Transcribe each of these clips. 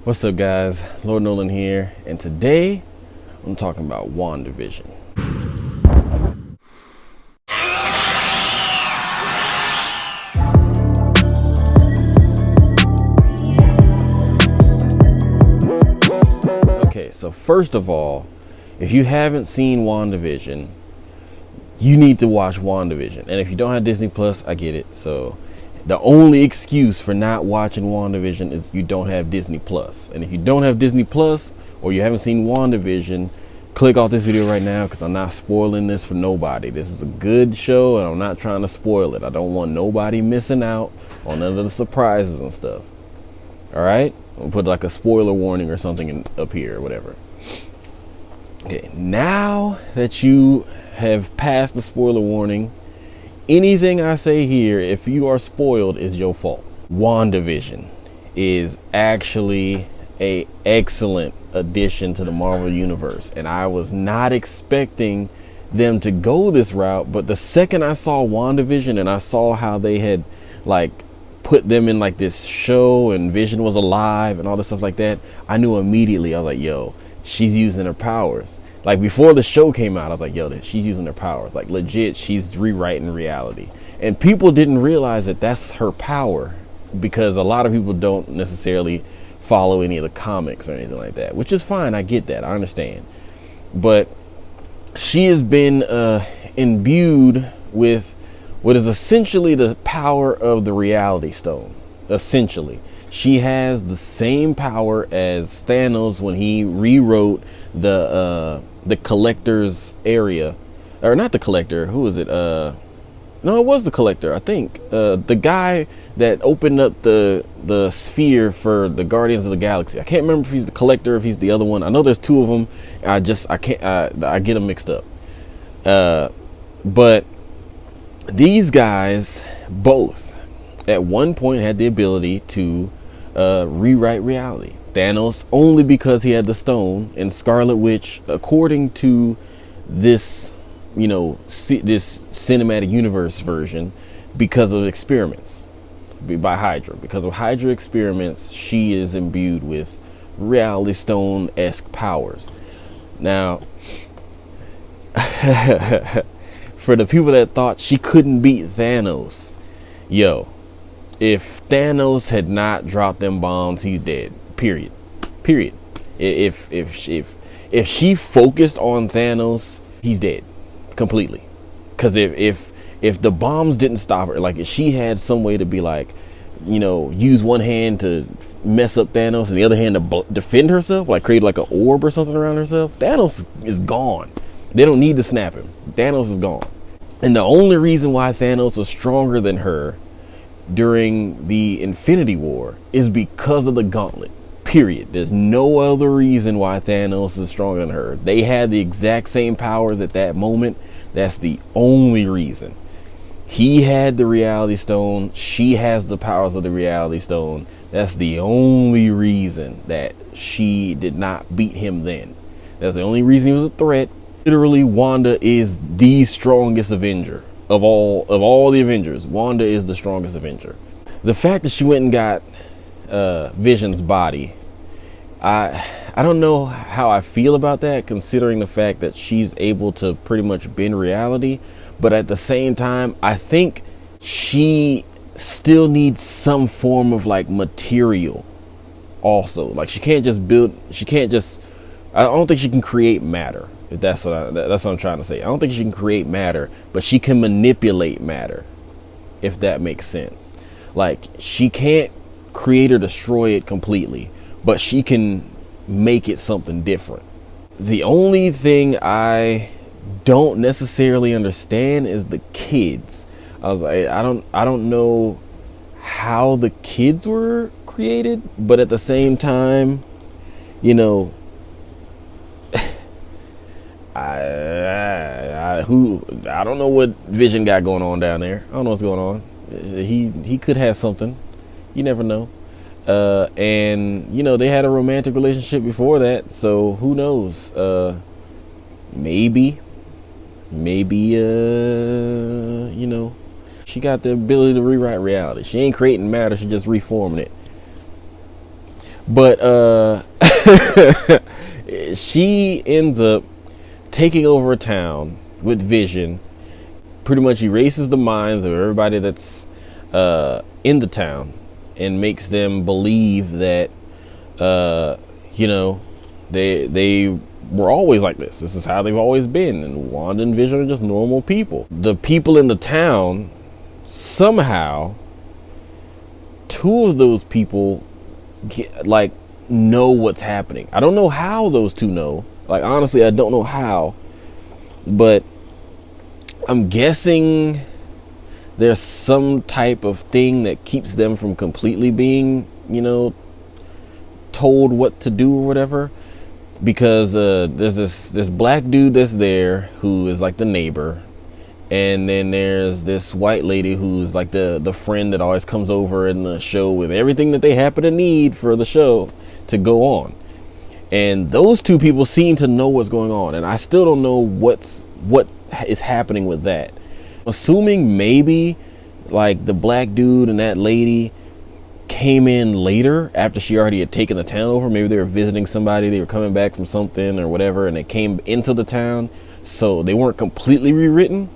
What's up, guys? Lord Nollan here, and today I'm talking about WandaVision. Okay, so first of all, if you haven't seen WandaVision, you need to watch WandaVision. And if you don't have Disney Plus, I get it. So the only excuse for not watching WandaVision is you don't have Disney Plus. And if you don't have Disney Plus or you haven't seen WandaVision, click off this video right now because I'm not spoiling this for nobody. This is a good show and I'm not trying to spoil it. I don't want nobody missing out on none of the surprises and stuff. All right? I'll put like a spoiler warning or something up here or whatever. Okay, now that you have passed the spoiler warning, anything I say here, if you are spoiled, is your fault. WandaVision is actually an excellent addition to the Marvel Universe, and I was not expecting them to go this route, but the second I saw WandaVision and I saw how they had like put them in like this show and Vision was alive and all this stuff like that, I knew immediately. I was like, yo, she's using her powers. Like before the show came out, I was like, yo, she's using her powers. Like legit, she's rewriting reality. And people didn't realize that that's her power because a lot of people don't necessarily follow any of the comics or anything like that, which is fine. I get that. I understand. But she has been imbued with what is essentially the power of the Reality Stone. Essentially, she has the same power as Thanos when he rewrote the Collector's area, or not the Collector. Who is it? No, it was the Collector. I think the guy that opened up the sphere for the Guardians of the Galaxy. I can't remember if he's the Collector, if he's the other one. I know there's two of them. I get them mixed up. But these guys both at one point had the ability to rewrite reality. Thanos only because he had the stone, and Scarlet Witch, according to this, this cinematic universe version, because of experiments by Hydra. Because of Hydra experiments, she is imbued with Reality Stone-esque powers. Now, for the people that thought she couldn't beat Thanos, yo, if Thanos had not dropped them bombs, he's dead. Period. If she focused on Thanos, he's dead completely. Because if the bombs didn't stop her, like if she had some way to be like, use one hand to mess up Thanos and the other hand to defend herself, like create like an orb or something around herself, Thanos is gone. They don't need to snap him. Thanos is gone. And the only reason why Thanos was stronger than her during the Infinity War is because of the gauntlet. Period. There's no other reason why Thanos is stronger than her. They had the exact same powers at that moment. That's the only reason. He had the Reality Stone. She has the powers of the Reality Stone. That's the only reason that she did not beat him then. That's the only reason he was a threat. Literally, Wanda is the strongest Avenger of all the Avengers. Wanda is the strongest Avenger. The fact that she went and got Vision's body, I don't know how I feel about that, considering the fact that she's able to pretty much bend reality. But at the same time, I think she still needs some form of like material also. Like she can't just I don't think she can create matter. If that's what I'm trying to say. I don't think she can create matter, but she can manipulate matter, if that makes sense. Like she can't create or destroy it completely, but she can make it something different. The only thing I don't necessarily understand is the kids. I was like, I don't know how the kids were created, but at the same time, I don't know what Vision got going on down there. I don't know what's going on. He could have something. You never know. And they had a romantic relationship before that, so who knows? Maybe she got the ability to rewrite reality. She ain't creating matter, she's just reforming it. But she ends up taking over a town with Vision, pretty much erases the minds of everybody that's in the town and makes them believe that you know, they were always like this. This is how they've always been, and Wanda and Vision are just normal people. The people in the town, somehow, two of those people know what's happening. I don't know how those two know. Like, honestly, I don't know how, but I'm guessing there's some type of thing that keeps them from completely being, you know, told what to do or whatever. Because there's this black dude that's there who is like the neighbor, and then there's this white lady who's like the friend that always comes over in the show with everything that they happen to need for the show to go on. And those two people seem to know what's going on, and I still don't know what is happening with that. Assuming maybe like the black dude and that lady came in later after she already had taken the town over. Maybe they were visiting somebody, they were coming back from something or whatever, and they came into the town, so they weren't completely rewritten,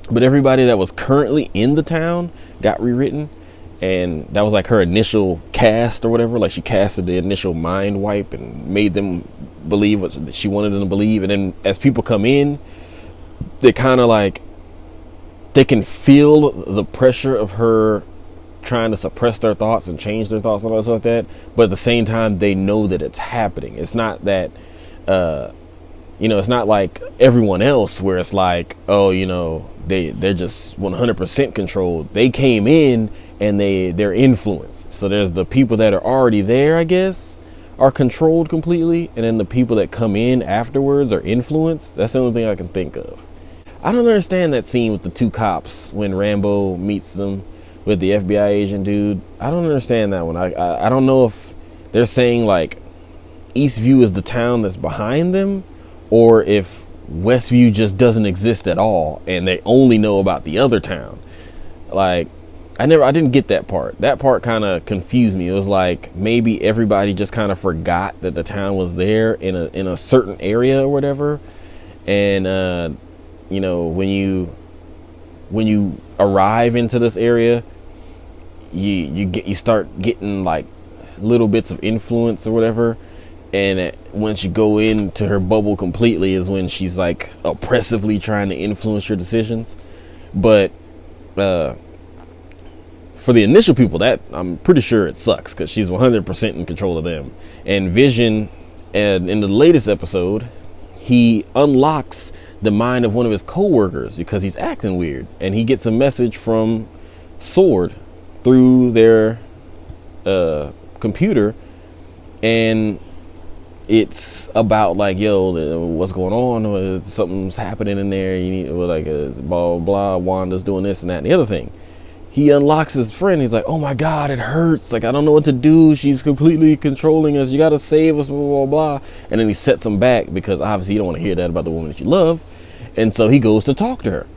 but everybody that was currently in the town got rewritten. And that was like her initial cast or whatever. Like, she casted the initial mind wipe and made them believe what she wanted them to believe. And then as people come in, they kind of like, they can feel the pressure of her trying to suppress their thoughts and change their thoughts and all that stuff like that. But at the same time, they know that it's happening. It's not that, you know, it's not like everyone else where it's like, oh, you know, they're just 100% controlled. They came in and they're influenced. So there's the people that are already there, I guess, are controlled completely. And then the people that come in afterwards are influenced. That's the only thing I can think of. I don't understand that scene with the two cops when Rambo meets them with the FBI agent dude. I don't understand that one. I don't know if they're saying like Eastview is the town that's behind them, or if Westview just doesn't exist at all and they only know about the other town. Like, I didn't get that part. That part kind of confused me. It was like maybe everybody just kind of forgot that the town was there in a certain area or whatever. And you know, when you arrive into this area, you start getting like little bits of influence or whatever. And once you go into her bubble completely is when she's like oppressively trying to influence your decisions. But for the initial people, that I'm pretty sure it sucks because she's 100% in control of them. And Vision, and in the latest episode, he unlocks the mind of one of his co-workers because he's acting weird, and he gets a message from Sword through their computer, and it's about like, yo, what's going on? Something's happening in there. You need, like, blah, blah, blah. Wanda's doing this and that and the other thing. He unlocks his friend. He's like, oh my God, it hurts. Like, I don't know what to do. She's completely controlling us. You got to save us, blah, blah, blah. And then he sets him back because obviously you don't want to hear that about the woman that you love. And so he goes to talk to her.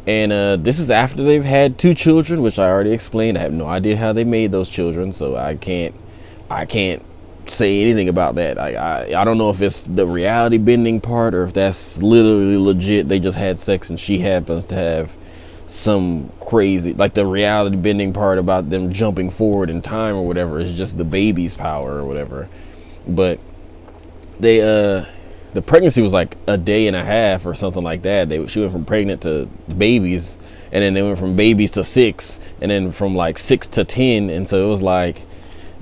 And this is after they've had 2 children, which I already explained. I have no idea how they made those children, so I can't say anything about that. I don't know if it's the reality bending part or if that's literally legit. They just had sex and she happens to have some crazy, like the reality bending part about them jumping forward in time or whatever is just the baby's power or whatever. But they the pregnancy was like a day and a half or something like that. She went from pregnant to babies, and then they went from babies to 6, and then from like 6 to 10. And so it was like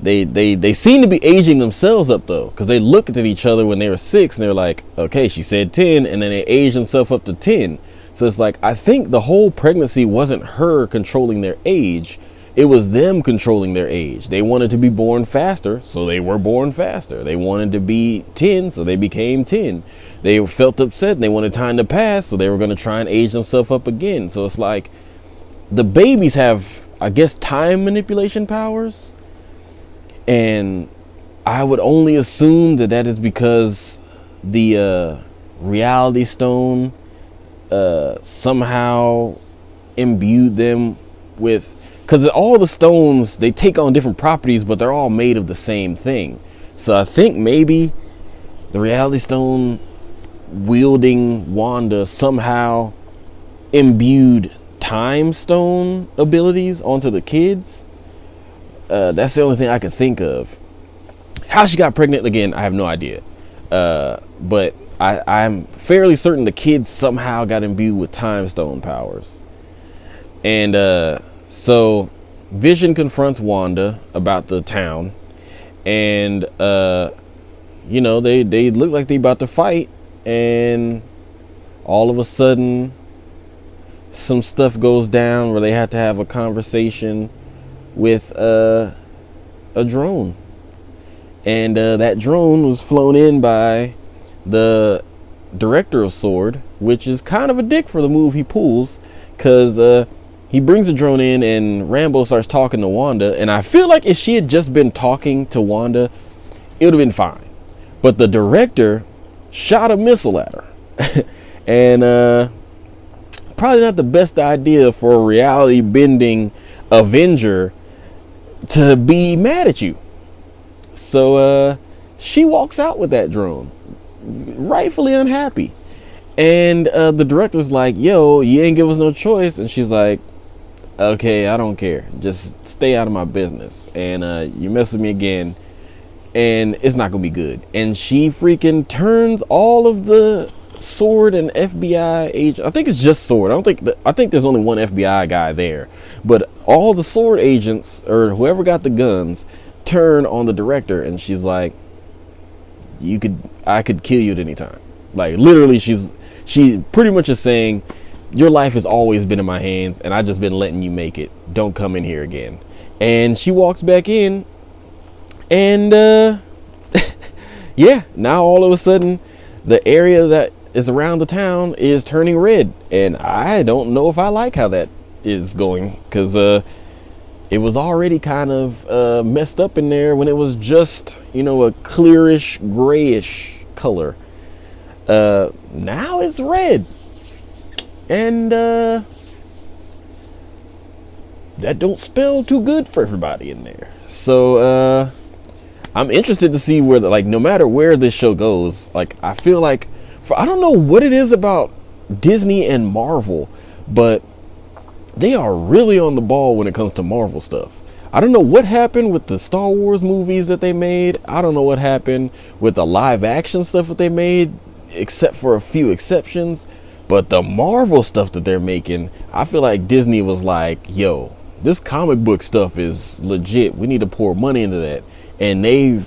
they seem to be aging themselves up though, because they looked at each other when they were 6 and they're like, okay, she said 10, and then they aged themselves up to 10. So it's like, I think the whole pregnancy wasn't her controlling their age. It was them controlling their age. They wanted to be born faster, so they were born faster. They wanted to be 10, so they became 10. They felt upset and they wanted time to pass, so they were going to try and age themselves up again. So it's like the babies have, I guess, time manipulation powers. And I would only assume that that is because the reality stone somehow imbued them with because all the stones, they take on different properties, but they're all made of the same thing. So I think maybe the Reality Stone wielding Wanda somehow imbued Time Stone abilities onto the kids. That's the only thing I could think of. How she got pregnant, again, I have no idea. But I'm fairly certain the kids somehow got imbued with Time Stone powers. And so Vision confronts Wanda about the town. And, you know, they look like they about to fight. And all of a sudden, some stuff goes down where they have to have a conversation with a drone. And that drone was flown in by the director of S.W.O.R.D., which is kind of a dick for the move he pulls, because he brings the drone in and Rambo starts talking to Wanda. And I feel like if she had just been talking to Wanda, it would have been fine. But the director shot a missile at her. And probably not the best idea for a reality bending Avenger to be mad at you. So she walks out with that drone, rightfully unhappy. And the director's like, yo, you ain't give us no choice. And she's like, okay, I don't care, just stay out of my business. And you mess with me again and it's not gonna be good. And she freaking turns all of the S.W.O.R.D. and FBI agents. I think it's just S.W.O.R.D. I think there's only one FBI guy there, but all the S.W.O.R.D. agents or whoever got the guns turn on the director. And she's like, I could kill you at any time. Like, literally, she pretty much is saying, your life has always been in my hands and I just been letting you make it. Don't come in here again. And she walks back in. And yeah, now all of a sudden the area that is around the town is turning red. And I don't know if I like how that is going, because it was already kind of messed up in there when it was just, you know, a clearish grayish color. Now it's red. And that don't spell too good for everybody in there. So I'm interested to see where like, no matter where this show goes, like, I feel like, I don't know what it is about Disney and Marvel, but they are really on the ball when it comes to Marvel stuff. I don't know what happened with the Star Wars movies that they made. I don't know what happened with the live action stuff that they made, except for a few exceptions. But the Marvel stuff that they're making, I feel like Disney was like, yo, this comic book stuff is legit. We need to pour money into that. And they're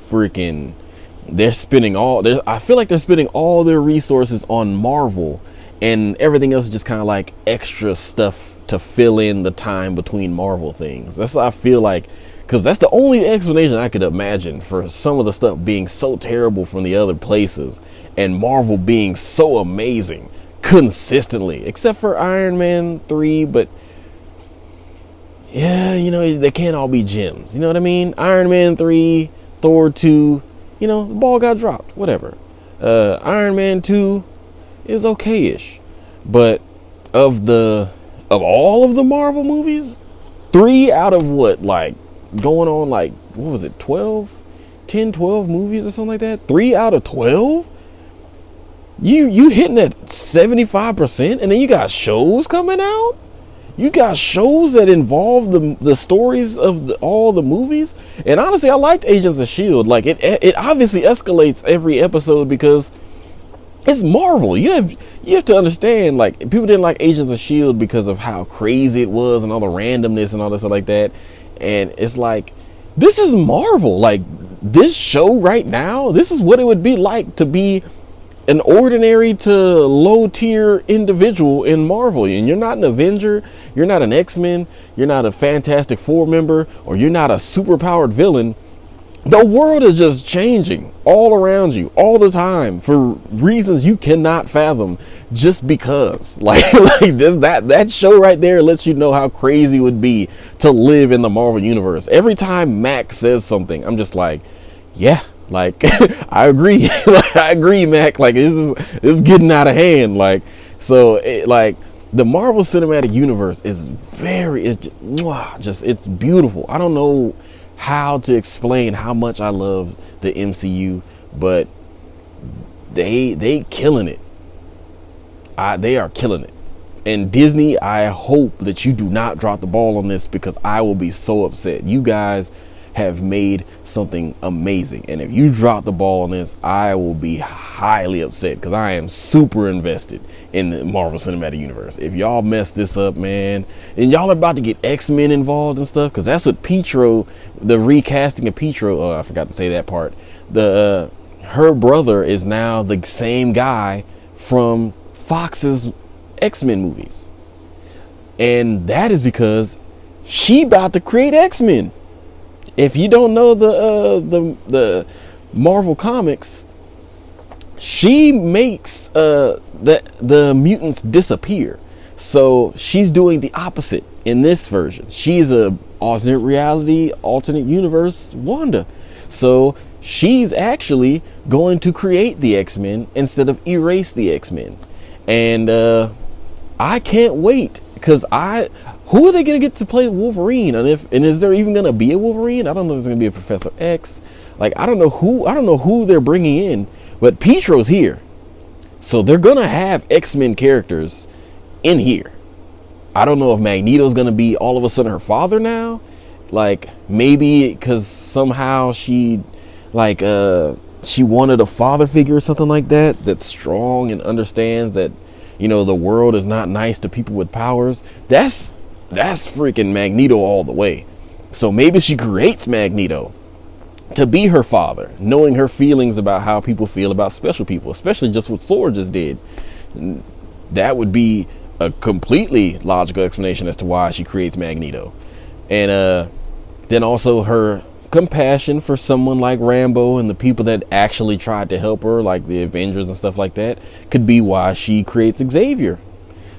spending I feel like they're spending all their resources on Marvel, and everything else is just kind of like extra stuff to fill in the time between Marvel things. That's what I feel like, because that's the only explanation I could imagine for some of the stuff being so terrible from the other places and Marvel being so amazing consistently, except for Iron Man 3. But yeah, you know, they can't all be gems. You know what I mean? Iron Man 3, Thor 2, you know, the ball got dropped, whatever. Iron Man 2 is okay-ish. But of all of the Marvel movies, 3 out of what, like, going on, like, what was it, 12 movies or something like that? 3 out of 12? You hitting at 75%, and then you got shows coming out? You got shows that involve the stories of all the movies? And honestly, I liked Agents of S.H.I.E.L.D. Like, it obviously escalates every episode because it's Marvel. You have to understand, like, people didn't like Agents of S.H.I.E.L.D. because of how crazy it was and all the randomness and all this stuff like that. And it's like, this is Marvel. Like, this show right now, this is what it would be like to be an ordinary to low tier individual in Marvel. And you're not an Avenger, you're not an X-Men, you're not a Fantastic Four member, or you're not a super powered villain. The world is just changing all around you all the time for reasons you cannot fathom, just because that show right there lets you know how crazy it would be to live in the Marvel universe. Every time Max says something, I'm just like, yeah, like, I agree. Like, I agree, Mac. Like, this is getting out of hand. Like, so like, The Marvel Cinematic Universe is it's beautiful. I don't know how to explain how much I love the MCU, but they killing it. They are killing it. And Disney, I hope that you do not drop the ball on this, because I will be so upset. You guys have made something amazing, and if you drop the ball on this, I will be highly upset, because I am super invested in the Marvel Cinematic Universe. If y'all mess this up, man, and y'all are about to get X-Men involved and stuff, because that's what Pietro, the recasting of Pietro, oh, I forgot to say that part, her brother is now the same guy from Fox's X-Men movies, and that is because she about to create X-Men. If you don't know the Marvel comics, she makes the mutants disappear. So she's doing the opposite in this version. She's a alternate reality, alternate universe Wanda. So she's actually going to create the X-Men instead of erase the X-Men. And I can't wait, because who are they gonna get to play Wolverine? And is there even gonna be a Wolverine? I don't know if there's gonna be a Professor X. Like, I don't know who they're bringing in, but Pietro's here, so they're gonna have X-Men characters in here. I don't know if Magneto's gonna be all of a sudden her father now, like maybe because somehow she wanted a father figure or something like that, that's strong and understands that, you know, the world is not nice to people with powers. That's freaking Magneto all the way. So maybe she creates Magneto to be her father, knowing her feelings about how people feel about special people, especially just what Sword just did. That would be a completely logical explanation as to why she creates Magneto. And then also her compassion for someone like Rambo and the people that actually tried to help her, like the Avengers and stuff like that, could be why she creates Xavier.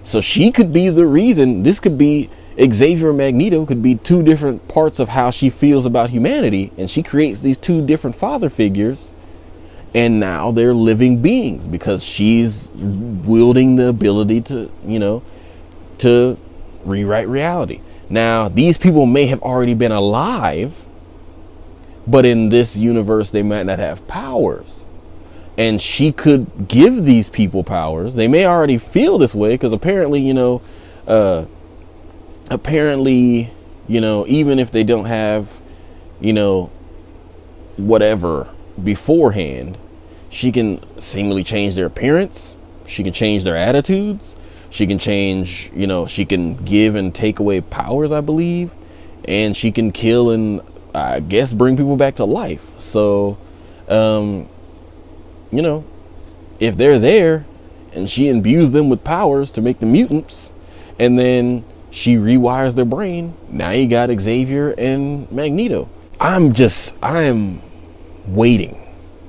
So she could be the reason. This could be Xavier and Magneto could be two different parts of how she feels about humanity, and she creates these two different father figures, and now they're living beings because she's wielding the ability to, you know, to rewrite reality. Now, these people may have already been alive, but in this universe they might not have powers, and she could give these people powers. They may already feel this way, because apparently, even if they don't have, whatever beforehand, she can seemingly change their appearance. She can change their attitudes. She can change, she can give and take away powers, I believe, and she can kill and, I guess, bring people back to life. So, if they're there and she imbues them with powers to make them mutants, and then she rewires their brain, now you got Xavier and Magneto. I am waiting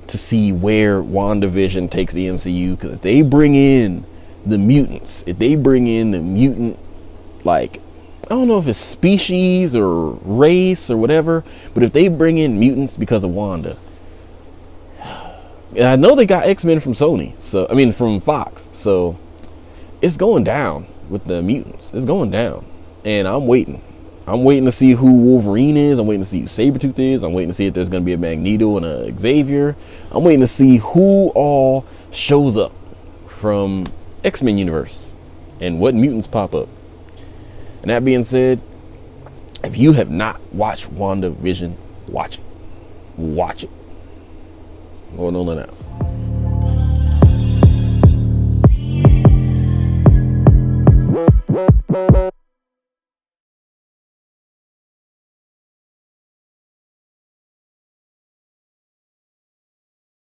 to see where WandaVision takes the MCU, because if they bring in the mutants, like, I don't know if it's species or race or whatever, but if they bring in mutants because of Wanda, and I know they got X-Men from from Fox, so it's going down with the mutants. It's going down, and I'm waiting to see who Wolverine is. I'm waiting to see who Sabretooth is. I'm waiting to see if there's going to be a Magneto and a Xavier. I'm waiting to see who all shows up from X-Men universe and what mutants pop up. And that being said, if you have not watched WandaVision, watch it. Watch it. Nollan Out.